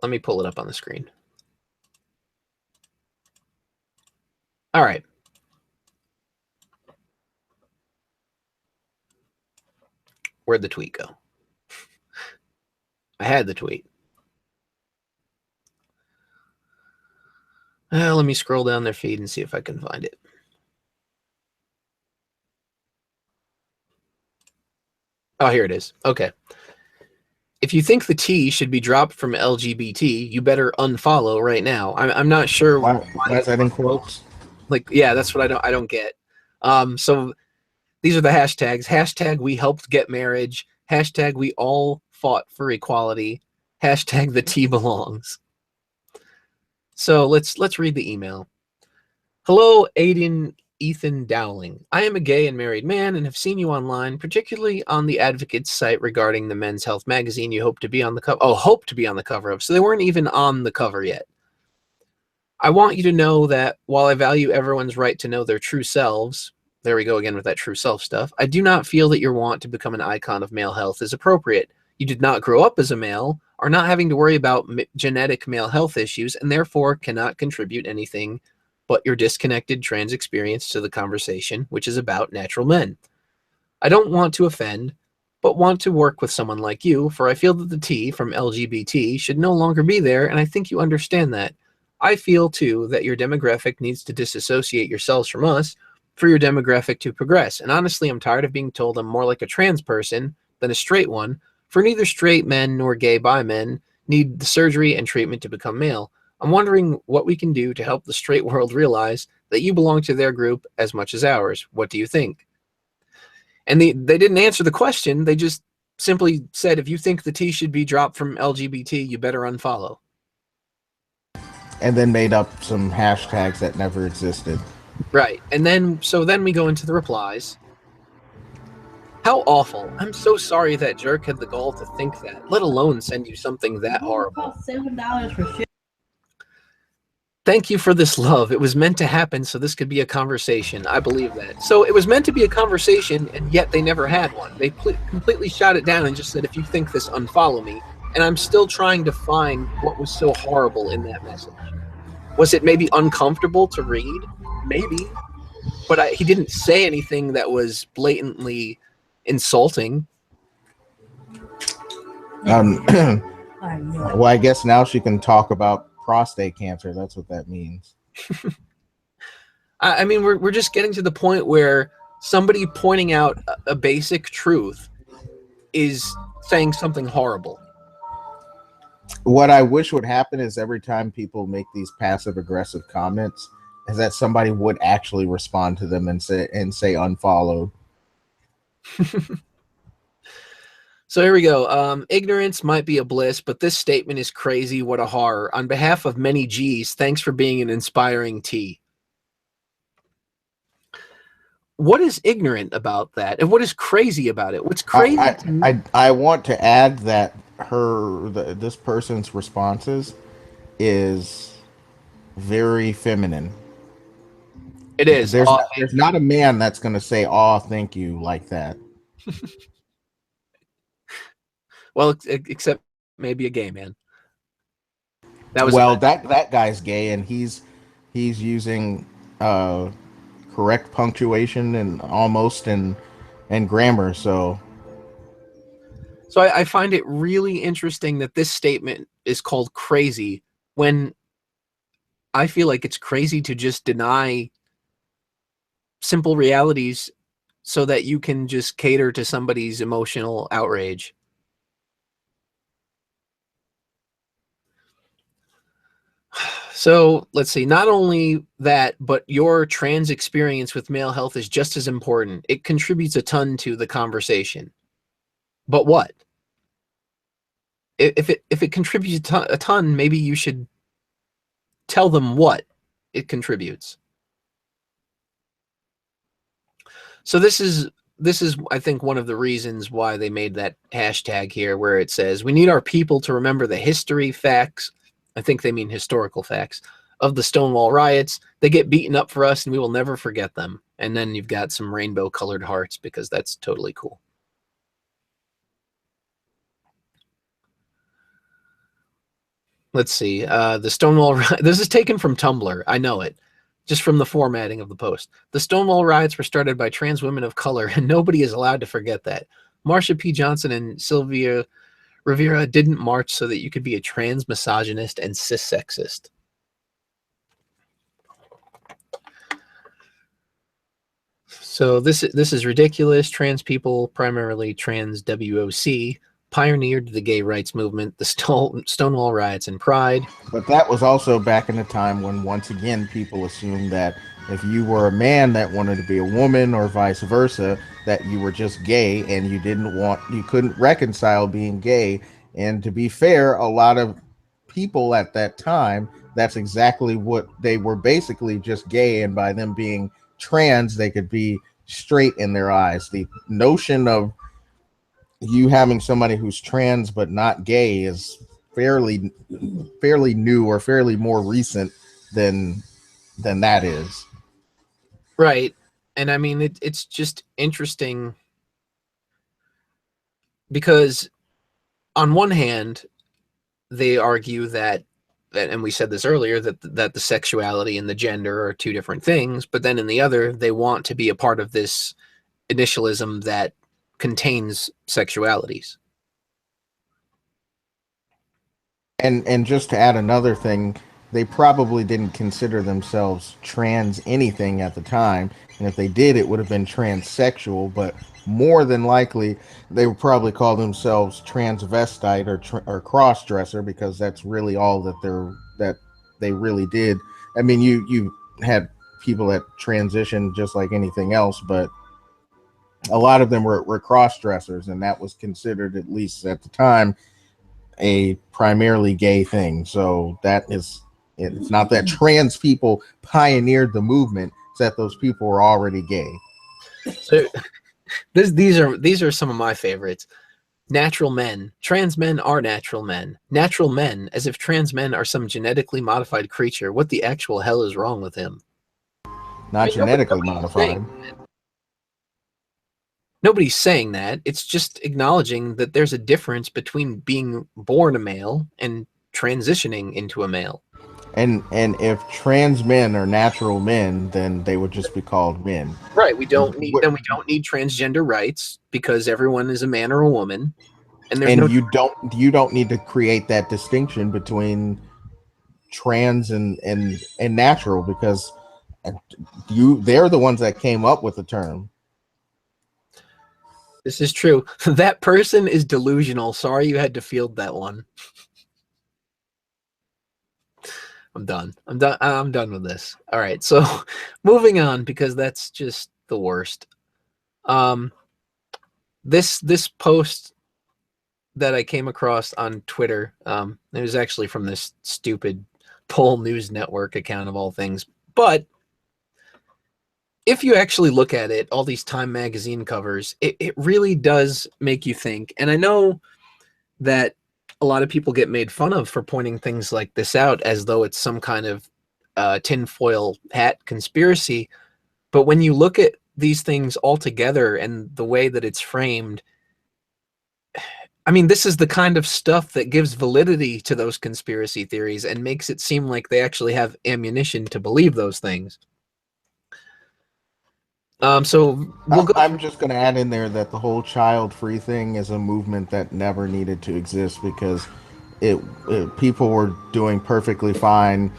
Let me pull it up on the screen. All right. Where'd the tweet go? I had the tweet. Let me scroll down their feed and see if I can find it. Oh, here it is. Okay. If you think the T should be dropped from LGBT, you better unfollow right now. I'm not sure Why is that in quotes? Like, yeah, that's what I don't get. So these are the hashtags. Hashtag we helped get marriage. Hashtag we all fought for equality. Hashtag the T belongs. So let's read the email. Hello, Aiden Ethan Dowling. I am a gay and married man and have seen you online, particularly on the Advocate's site regarding the Men's Health magazine you hope to be on the cover. Oh, hope to be on the cover of. So they weren't even on the cover yet. I want you to know that while I value everyone's right to know their true selves, there we go again with that true self stuff, I do not feel that your want to become an icon of male health is appropriate. You did not grow up as a male, are not having to worry about genetic male health issues, and therefore cannot contribute anything but your disconnected trans experience to the conversation, which is about natural men. I don't want to offend, but want to work with someone like you, for I feel that the T from LGBT should no longer be there, and I think you understand that. I feel, too, that your demographic needs to disassociate yourselves from us for your demographic to progress. And honestly, I'm tired of being told I'm more like a trans person than a straight one, for neither straight men nor gay bi men need the surgery and treatment to become male. I'm wondering what we can do to help the straight world realize that you belong to their group as much as ours. What do you think? And they didn't answer the question. They just simply said, if you think the T should be dropped from LGBT, you better unfollow. And then made up some hashtags that never existed. Right. And then, so then we go into the replies. How awful. I'm so sorry that jerk had the gall to think that, let alone send you something that horrible. $7 for shit. Thank you for this love. It was meant to happen so this could be a conversation. I believe that. So it was meant to be a conversation, and yet they never had one. They completely shot it down and just said, if you think this, unfollow me. And I'm still trying to find what was so horrible in that message. Was it maybe uncomfortable to read? Maybe. But he didn't say anything that was blatantly insulting. Well, I guess now she can talk about prostate cancer. That's what that means. I mean, we're just getting to the point where somebody pointing out a basic truth is saying something horrible. What I wish would happen is every time people make these passive aggressive comments, is that somebody would actually respond to them and say unfollowed. So here we go. Ignorance might be a bliss, but this statement is crazy. What a horror. On behalf of many G's, thanks for being an inspiring T. What is ignorant about that? And what is crazy about it? What's crazy? I want to add that this person's responses is very feminine. It is. There's not a man that's going to say, "Oh, thank you," like that. Well, except maybe a gay man. That guy's gay, and he's using correct punctuation and almost and grammar. So I find it really interesting that this statement is called crazy when I feel like it's crazy to just deny simple realities so that you can just cater to somebody's emotional outrage. So let's see, not only that, but your trans experience with male health is just as important. It contributes a ton to the conversation. But what? If it contributes a ton, maybe you should tell them what it contributes. So this is I think one of the reasons why they made that hashtag here where it says, we need our people to remember the history, facts, I think they mean historical facts, of the Stonewall riots. They get beaten up for us and we will never forget them. And then you've got some rainbow colored hearts because that's totally cool. Let's see. The Stonewall, this is taken from Tumblr. I know it. just from the formatting of the post. The Stonewall riots were started by trans women of color, and nobody is allowed to forget that. Marsha P. Johnson and Sylvia Rivera didn't march so that you could be a trans misogynist and cis sexist. So this is ridiculous. Trans people, primarily trans WOC, pioneered the gay rights movement, the Stonewall riots, and Pride. But that was also back in a time when, once again, people assumed that if you were a man that wanted to be a woman or vice versa, that you were just gay and you couldn't reconcile being gay. And to be fair, a lot of people at that time, that's exactly what they were, basically just gay. And by them being trans, they could be straight in their eyes. The notion of you having somebody who's trans but not gay is fairly new, or fairly more recent than that is. Right. And I mean, it's just interesting because on one hand, they argue that, and we said this earlier, that the sexuality and the gender are two different things, but then in the other, they want to be a part of this initialism that contains sexualities. And just to add another thing, they probably didn't consider themselves trans anything at the time, and if they did, it would have been transsexual. But more than likely, they would probably call themselves transvestite or cross-dresser, because that's really all that they really did. I mean, you had people that transitioned just like anything else, but a lot of them were cross-dressers, and that was considered, at least at the time, a primarily gay thing. So it's not that trans people pioneered the movement, it's that those people were already gay. So these are some of my favorites. Natural men. Trans men are natural men. Natural men, as if trans men are some genetically modified creature. What the actual hell is wrong with him? Not genetically modified. Nobody's saying that. It's just acknowledging that there's a difference between being born a male and transitioning into a male. And if trans men are natural men, then they would just be called men. Right. We don't need transgender rights because everyone is a man or a woman. And you don't need to create that distinction between trans and natural, because they're the ones that came up with the term. This is true. That person is delusional. Sorry you had to field that one. I'm done. I'm done with this. All right. So moving on, because that's just the worst. This post that I came across on Twitter, it was actually from this stupid Poll News Network account of all things. But if you actually look at it, all these Time magazine covers, it really does make you think. And I know that a lot of people get made fun of for pointing things like this out as though it's some kind of tinfoil hat conspiracy. But when you look at these things all together and the way that it's framed, I mean, this is the kind of stuff that gives validity to those conspiracy theories and makes it seem like they actually have ammunition to believe those things. So I'm just going to add in there that the whole child-free thing is a movement that never needed to exist, because people were doing perfectly fine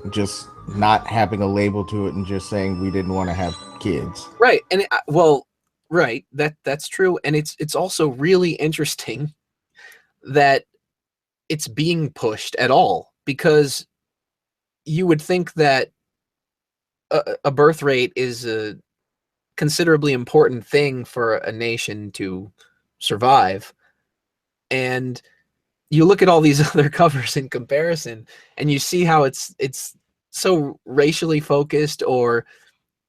just not having a label to it and just saying we didn't want to have kids. Right. And right, that's true. And it's also really interesting that it's being pushed at all, because you would think that a birth rate is a considerably important thing for a nation to survive. And you look at all these other covers in comparison and you see how it's so racially focused, or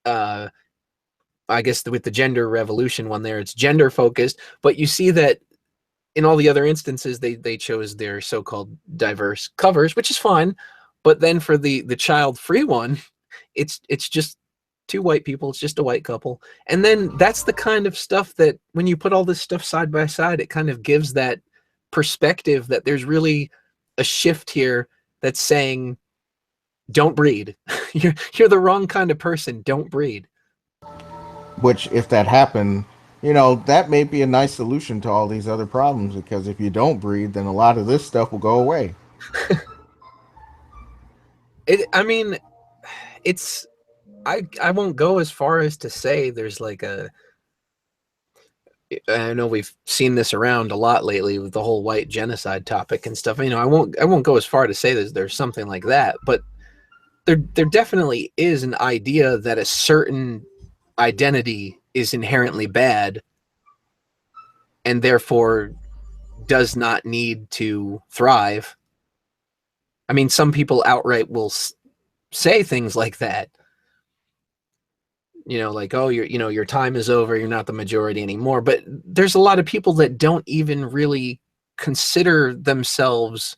I guess with the gender revolution one there, it's gender focused, but you see that in all the other instances they chose their so-called diverse covers, which is fine. But then for the child-free one, it's just two white people, it's just a white couple. And then that's the kind of stuff that when you put all this stuff side by side, it kind of gives that perspective that there's really a shift here that's saying don't breed. You're the wrong kind of person. Don't breed. Which, if that happened, you know, that may be a nice solution to all these other problems, because if you don't breed, then a lot of this stuff will go away. I mean, it's I won't go as far as to say there's like a. I know we've seen this around a lot lately with the whole white genocide topic and stuff. You know, I won't go as far to say that there's something like that, but there definitely is an idea that a certain identity is inherently bad and therefore does not need to thrive. I mean, some people outright will say things like that. You know, like, oh, your time is over, you're not the majority anymore. But there's a lot of people that don't even really consider themselves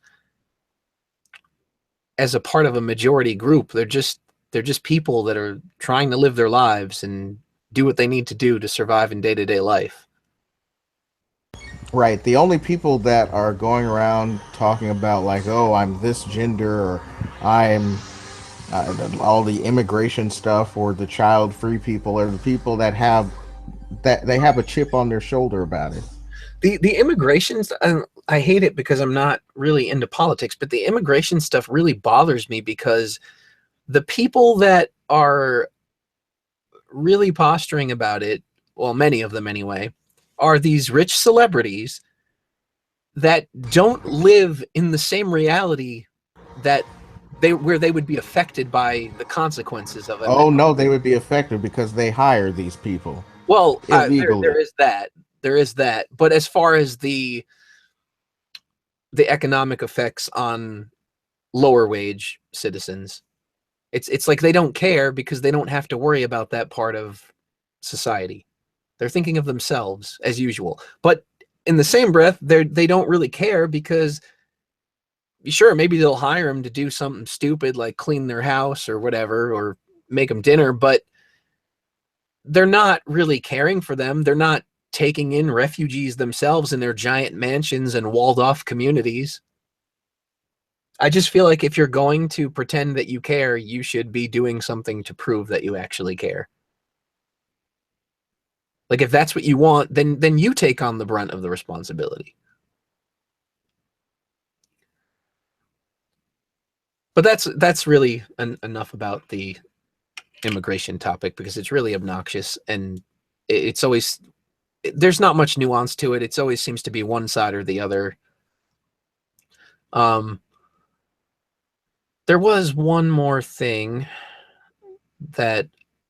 as a part of a majority group. They're just people that are trying to live their lives and do what they need to do to survive in day-to-day life. Right. The only people that are going around talking about, like, oh, I'm this gender, or I'm all the immigration stuff, or the child-free people, are the people that they have a chip on their shoulder about it. The immigration, I hate it because I'm not really into politics, but the immigration stuff really bothers me because the people that are really posturing about it, well, many of them anyway, are these rich celebrities that don't live in the same reality that where they would be affected by the consequences of it. Oh no, they would be affected because they hire these people. Well, illegally. there is that. There is that. But as far as the economic effects on lower wage citizens, it's like they don't care because they don't have to worry about that part of society. They're thinking of themselves as usual. But in the same breath, they don't really care because, sure, maybe they'll hire them to do something stupid like clean their house or whatever, or make them dinner, but they're not really caring for them. They're not taking in refugees themselves in their giant mansions and walled off communities. I just feel like if you're going to pretend that you care, you should be doing something to prove that you actually care. Like, if that's what you want, then you take on the brunt of the responsibility. But that's really enough about the immigration topic, because it's really obnoxious, and it's always, there's not much nuance to it. It's always seems to be one side or the other. There was one more thing that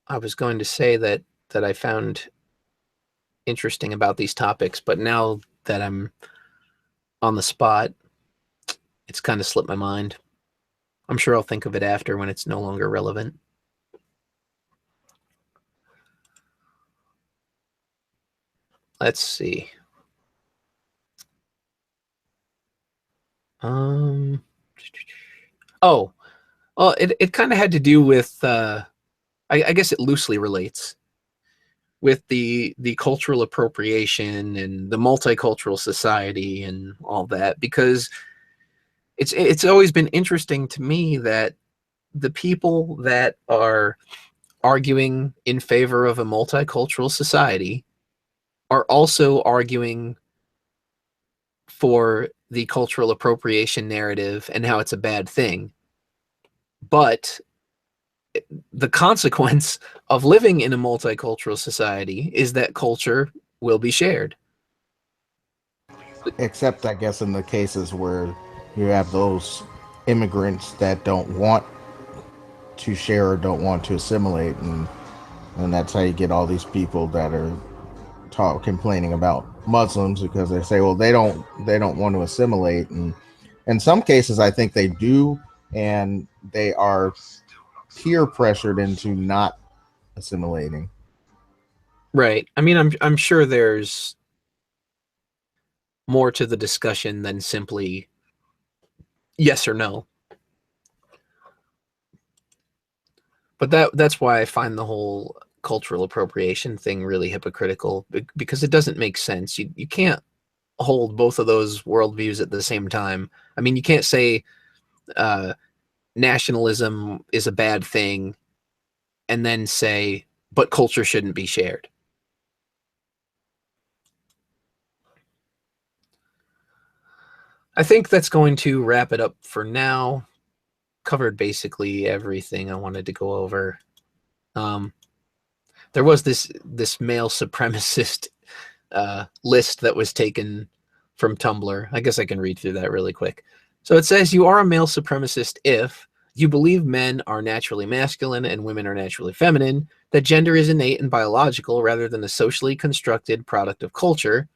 I was going to say that I found interesting about these topics, but now that I'm on the spot, it's kind of slipped my mind. I'm sure I'll think of it after when it's no longer relevant. Let's see. Oh, well, it kind of had to do with, I guess it loosely relates with the cultural appropriation and the multicultural society and all that, because it's always been interesting to me that the people that are arguing in favor of a multicultural society are also arguing for the cultural appropriation narrative and how it's a bad thing. But the consequence of living in a multicultural society is that culture will be shared. Except, I guess, in the cases where you have those immigrants that don't want to share or don't want to assimilate, and that's how you get all these people that are complaining about Muslims, because they say, well, they don't want to assimilate, and in some cases I think they do, and they are peer pressured into not assimilating. Right. I mean, I'm sure there's more to the discussion than simply yes or no. But that's why I find the whole cultural appropriation thing really hypocritical, because it doesn't make sense. You can't hold both of those worldviews at the same time. I mean, you can't say nationalism is a bad thing and then say, but culture shouldn't be shared. I think that's going to wrap it up for now. Covered basically everything I wanted to go over. There was this male supremacist list that was taken from Tumblr. I guess I can read through that really quick. So it says, you are a male supremacist if you believe men are naturally masculine and women are naturally feminine, that gender is innate and biological rather than a socially constructed product of culture.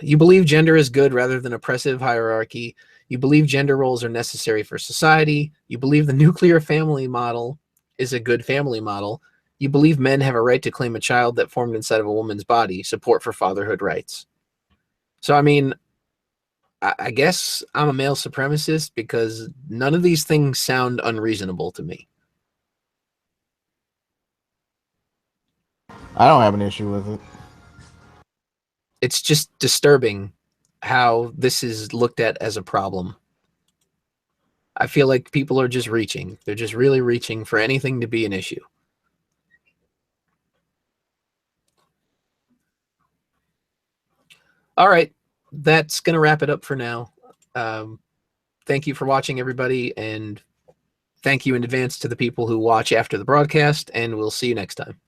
You believe gender is good rather than oppressive hierarchy. You believe gender roles are necessary for society. You believe the nuclear family model is a good family model. You believe men have a right to claim a child that formed inside of a woman's body. Support for fatherhood rights. So, I mean, I guess I'm a male supremacist because none of these things sound unreasonable to me. I don't have an issue with it. It's just disturbing how this is looked at as a problem. I feel like people are just reaching. They're just really reaching for anything to be an issue. All right. That's going to wrap it up for now. Thank you for watching, everybody, and thank you in advance to the people who watch after the broadcast, and we'll see you next time.